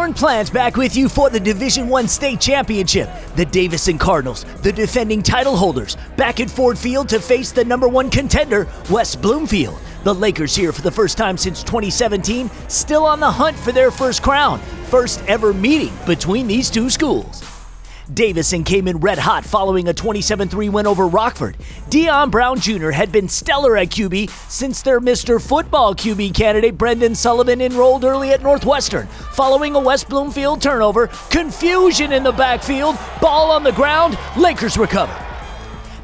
Corn Plant back with you for the Division I State Championship. The Davison Cardinals, the defending title holders, back at Ford Field to face the #1 contender, West Bloomfield. The Lakers here for the first time since 2017, still on the hunt for their first crown. First ever meeting between these two schools. Davison came in red hot following a 27-3 win over Rockford. Dion Brown Jr. had been stellar at QB since their Mr. Football QB candidate Brendan Sullivan enrolled early at Northwestern. Following a West Bloomfield turnover, confusion in the backfield, ball on the ground, Lakers recover.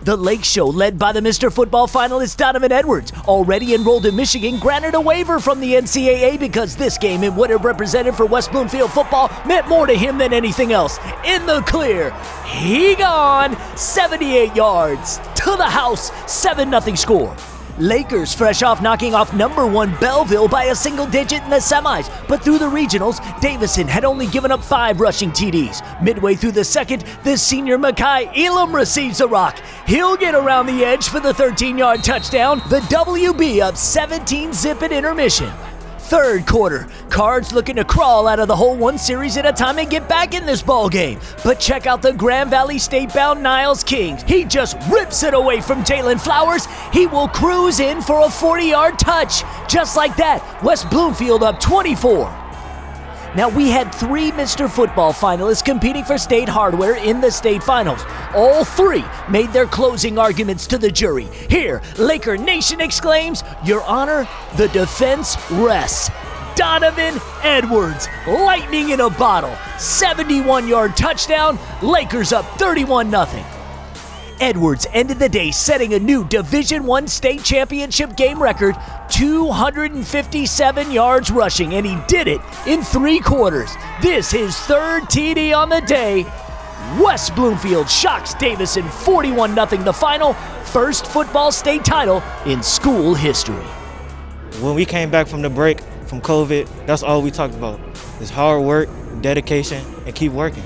The Lake Show, led by the Mr. Football finalist Donovan Edwards, already enrolled in Michigan, granted a waiver from the NCAA because this game and what it represented for West Bloomfield football meant more to him than anything else. In the clear, he gone, 78 yards, to the house, 7-0 score. Lakers fresh off knocking off #1 Belleville by a single digit in the semis, but through the regionals, Davison had only given up 5 rushing TDs. Midway through the second, the senior Makai Elam receives a rock. He'll get around the edge for the 13-yard touchdown. The WB up 17-zip at intermission. Third quarter, Cards looking to crawl out of the hole 1 series at a time and get back in this ball game. But check out the Grand Valley State-bound Niles Kings. He just rips it away from Jalen Flowers. He will cruise in for a 40-yard touch. Just like that, West Bloomfield up 24. Now, we had 3 Mr. Football finalists competing for state hardware in the state finals. All 3 made their closing arguments to the jury. Here, Laker Nation exclaims, "Your Honor, the defense rests." Donovan Edwards, lightning in a bottle, 71-yard touchdown, Lakers up 31-0. Edwards ended the day setting a new Division I state championship game record, 257 yards rushing, and he did it in 3 quarters. This his 3rd TD on the day. West Bloomfield shocks Davison 41-0 the final, first football state title in school history. When we came back from the break from COVID, that's all we talked about. It's hard work, dedication, and keep working.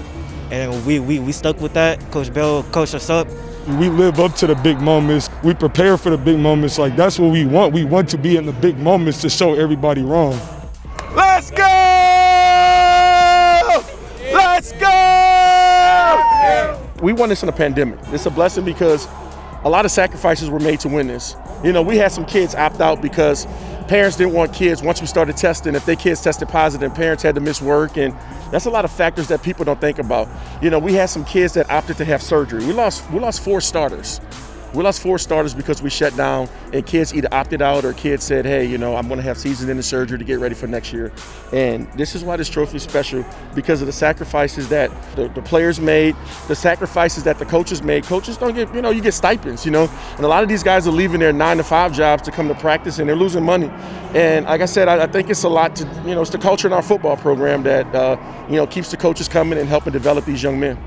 And we stuck with that. Coach Bell coached us up. We live up to the big moments. We prepare for the big moments. Like, that's what we want. We want to be in the big moments to show everybody wrong. Let's go! Let's go! We won this in a pandemic. It's a blessing because a lot of sacrifices were made to win this. You know, we had some kids opt out because parents didn't want kids. Once we started testing, if their kids tested positive, parents had to miss work, and that's a lot of factors that people don't think about. You know, we had some kids that opted to have surgery. We lost 4 starters. We lost 4 starters because we shut down, and kids either opted out or kids said, hey, you know, I'm going to have season-ending surgery to get ready for next year. And this is why this trophy is special, because of the sacrifices that the players made, the sacrifices that the coaches made. Coaches don't get, you know, you get stipends, you know, and a lot of these guys are leaving their 9-to-5 jobs to come to practice, and they're losing money. And like I said, I think it's a lot to, you know, it's the culture in our football program that, you know, keeps the coaches coming and helping develop these young men.